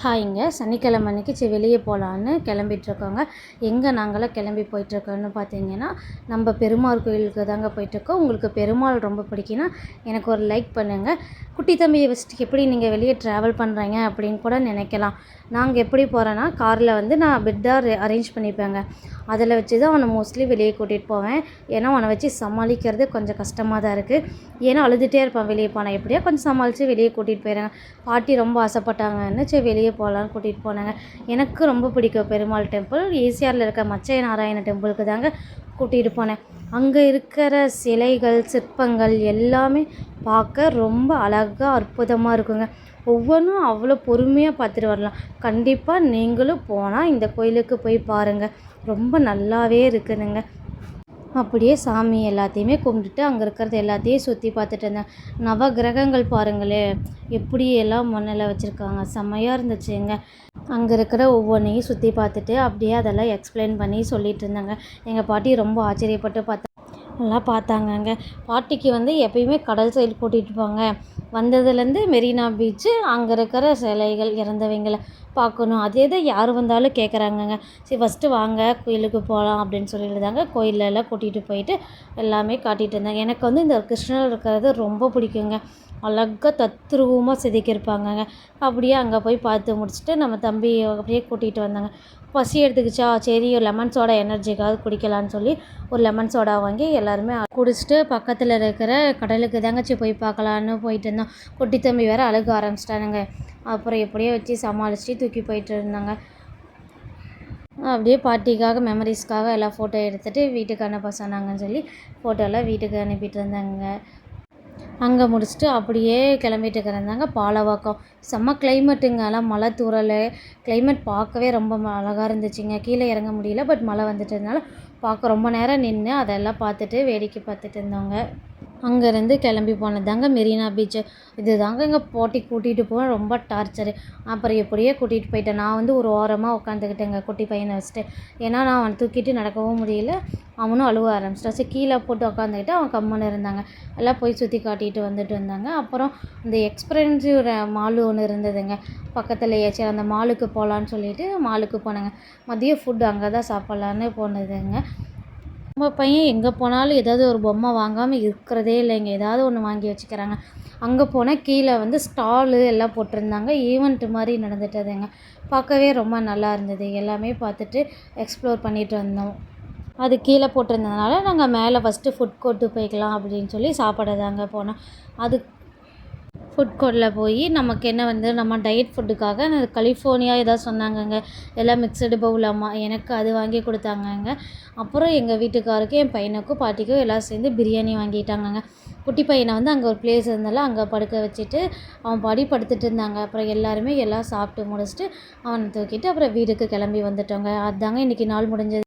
ஹாய்ங்க. சனிக்கிழமை அன்றைக்கி வெளியே போகலான்னு கிளம்பிட்டுருக்கோங்க. எங்கே நாங்களாம் கிளம்பி போயிட்டுருக்கோன்னு பார்த்தீங்கன்னா, நம்ம பெருமாள் கோயிலுக்கு தாங்க போயிட்டுருக்கோம். உங்களுக்கு பெருமாள் ரொம்ப பிடிக்குன்னா எனக்கு ஒரு லைக் பண்ணுங்கள். குட்டி தம்பியை வச்சுட்டு எப்படி நீங்கள் வெளியே ட்ராவல் பண்ணுறீங்க அப்படின்னு கூட நினைக்கலாம். நாங்கள் எப்படி போகிறோன்னா, காரில் வந்து நான் பெட்டாக அரேஞ்ச் பண்ணிப்பேங்க. அதில் வச்சு தான் அவனை மோஸ்ட்லி வெளியே கூட்டிகிட்டு போவேன். ஏன்னா அவனை வச்சு சமாளிக்கிறது கொஞ்சம் கஷ்டமாக தான் இருக்குது. ஏன்னா அழுதுகிட்டே இருப்பான் வெளியே போனால். எப்படியா கொஞ்சம் சமாளித்து வெளியே கூட்டிகிட்டு போயிடுறேன். பாட்டி ரொம்ப ஆசைப்பட்டாங்கன்னு சரி வெளியே போகலான்னு கூட்டிகிட்டு போனாங்க. எனக்கு ரொம்ப பிடிக்கும் பெருமாள் டெம்பிள். ஈசிஆரில் இருக்க மச்சைய நாராயண டெம்பிளுக்கு தாங்க கூட்டிகிட்டு போனேன். அங்கே இருக்கிற சிலைகள், சிற்பங்கள் எல்லாமே பார்க்க ரொம்ப அழகாக அற்புதமாக இருக்குங்க. ஒவ்வொன்றும் அவ்வளோ பொறுமையாக பார்த்துட்டு வரலாம். கண்டிப்பாக நீங்களும் போனால் இந்த கோயிலுக்கு போய் பாருங்கள். ரொம்ப நல்லாவே இருக்குதுங்க. அப்படியே சாமி எல்லாத்தையுமே கும்பிட்டுட்டு அங்கே இருக்கிறது எல்லாத்தையும் சுற்றி பார்த்துட்டு இருந்தேன். நவகிரகங்கள் பாருங்களேன், எப்படி எல்லாம் மண்ணில் வச்சுருக்காங்க, செம்மையாக இருந்துச்சுங்க. அங்கே இருக்கிற ஒவ்வொன்றையும் சுற்றி பார்த்துட்டு அப்படியே அதெல்லாம் எக்ஸ்பிளைன் பண்ணி சொல்லிகிட்டு இருந்தாங்க. எங்கள் பாட்டி ரொம்ப ஆச்சரியப்பட்டு நல்லா பார்த்தாங்கங்க. பாட்டிக்கு வந்து எப்பயுமே கடல் சைடு கூட்டிகிட்டு போங்க. வந்ததுலேருந்து மெரினா பீச்சு, அங்கே இருக்கிற சிலைகள், இறந்தவங்களை பார்க்கணும். அதே தான் யார் வந்தாலும் கேட்குறாங்கங்க. சரி ஃபஸ்ட்டு வாங்க கோயிலுக்கு போகலாம் அப்படின்னு சொல்லியிருந்தாங்க. கோயிலெல்லாம் கூட்டிகிட்டு போயிட்டு எல்லாமே காட்டிகிட்டு இருந்தாங்க. எனக்கு வந்து இந்த கிருஷ்ணர் இருக்கிறது ரொம்ப பிடிக்குங்க. அழகாக தத்ரூபமாக செதுக்கியிருப்பாங்கங்க. அப்படியே அங்கே போய் பார்த்து முடிச்சுட்டு நம்ம தம்பி அப்படியே கூட்டிகிட்டு வந்தாங்க. பசி எடுத்துக்கிச்சா, சரி ஒரு லெமன் சோடா எனர்ஜிக்காவது குடிக்கலான்னு சொல்லி ஒரு லெமன் சோடா வாங்கி எல்லாருமே குடிச்சிட்டு பக்கத்தில் இருக்கிற கடலுக்கு தாங்கச்சி போய் பார்க்கலான்னு போயிட்டு இருந்தோம். குட்டி தம்பி வேறு அழுக ஆரம்பிச்சிட்டானுங்க. அப்புறம் எப்படியோ வச்சு சமாளிச்சுட்டு தூக்கி போயிட்டு இருந்தாங்க. அப்படியே பாட்டிக்காக மெமரிஸ்க்காக எல்லாம் ஃபோட்டோ எடுத்துகிட்டு வீட்டுக்கு அனுப்ப சொன்னாங்கன்னு சொல்லி ஃபோட்டோலாம் வீட்டுக்கு அனுப்பிட்டு இருந்தாங்க. அங்கே முடிச்சுட்டு அப்படியே கிளம்பிட்டு இருக்கிறந்தாங்க பாலவாக்கம். செம்ம கிளைமேட்டுங்க. எல்லாம் மழை தூறல். கிளைமேட் பார்க்கவே ரொம்ப அழகாக இருந்துச்சுங்க. கீழே இறங்க முடியல, பட் மழை வந்துட்டதுனால பார்க்க ரொம்ப நேரம் நின்று அதெல்லாம் பார்த்துட்டு வேடிக்கை பார்த்துட்டு இருந்தோங்க. அங்கேருந்து கிளம்பி போனது தாங்க மெரினா பீச்சு. இது தாங்க எங்கள் போட்டி கூட்டிகிட்டு போக ரொம்ப டார்ச்சரு. அப்புறம் எப்படியே கூட்டிகிட்டு போயிட்டேன். நான் வந்து ஒரு ஓரமாக உட்காந்துக்கிட்டேங்க குட்டி பையனை வச்சுட்டு. ஏன்னா நான் அவனை தூக்கிட்டு நடக்கவும் முடியல. அவனும் அழுவ ஆரம்பிச்சிட்டான். சரி கீழே போட்டு உட்காந்துக்கிட்டு அவன் கம்முன்னு இருந்தாங்க. எல்லாம் போய் சுற்றி காட்டிட்டு வந்துட்டு இருந்தாங்க. அப்புறம் இந்த எக்ஸ்பென்சிவ் மாலு ஒன்று இருந்ததுங்க பக்கத்துலேயே. சரி அந்த மாலுக்கு போகலான்னு சொல்லிட்டு மாலுக்கு போனாங்க. மதியம் ஃபுட்டு அங்கே தான் சாப்பிட்லான்னு போனதுங்க. நம்ம பையன் எங்கே போனாலும் ஏதாவது ஒரு பொம்மை வாங்காமல் இருக்கிறதே இல்லைங்க. ஏதாவது ஒன்று வாங்கி வச்சுக்கிறாங்க. அங்கே போனால் கீழே வந்து ஸ்டாலு எல்லாம் போட்டிருந்தாங்க. ஈவெண்ட்டு மாதிரி நடந்துட்டதுங்க. பார்க்கவே ரொம்ப நல்லா இருந்தது. எல்லாமே பார்த்துட்டு எக்ஸ்ப்ளோர் பண்ணிட்டு வந்தோம். அது கீழே போட்டிருந்ததுனால நாங்கள் மேலே ஃபஸ்ட்டு ஃபுட் கோர்ட்டு போய்க்கலாம் அப்படின்னு சொல்லி சாப்பிட தாங்க போனோம். அது ஃபுட் கோர்ட்டில் போய் நமக்கு என்ன வந்து நம்ம டயட் ஃபுட்டுக்காக கலிஃபோர்னியா ஏதாவது சொன்னாங்கங்க. எல்லாம் மிக்சடு பவுலாமா, எனக்கு அது வாங்கி கொடுத்தாங்கங்க. அப்புறம் எங்கள் வீட்டுக்காருக்கு, என் பையனுக்கும், பாட்டிக்கும் எல்லோரும் சேர்ந்து பிரியாணி வாங்கிட்டாங்கங்க. குட்டி பையனை வந்து அங்கே ஒரு பிளேஸ் இருந்தாலும் அங்கே படுக்க வச்சுட்டு அவன் பாடி படுத்துட்டு இருந்தாங்க. அப்புறம் எல்லாருமே எல்லாம் சாப்பிட்டு முடிச்சுட்டு அவனை தூக்கிட்டு அப்புறம் வீட்டுக்கு கிளம்பி வந்துட்டோங்க. அதுதாங்க இன்றைக்கி நாள் முடிஞ்சது.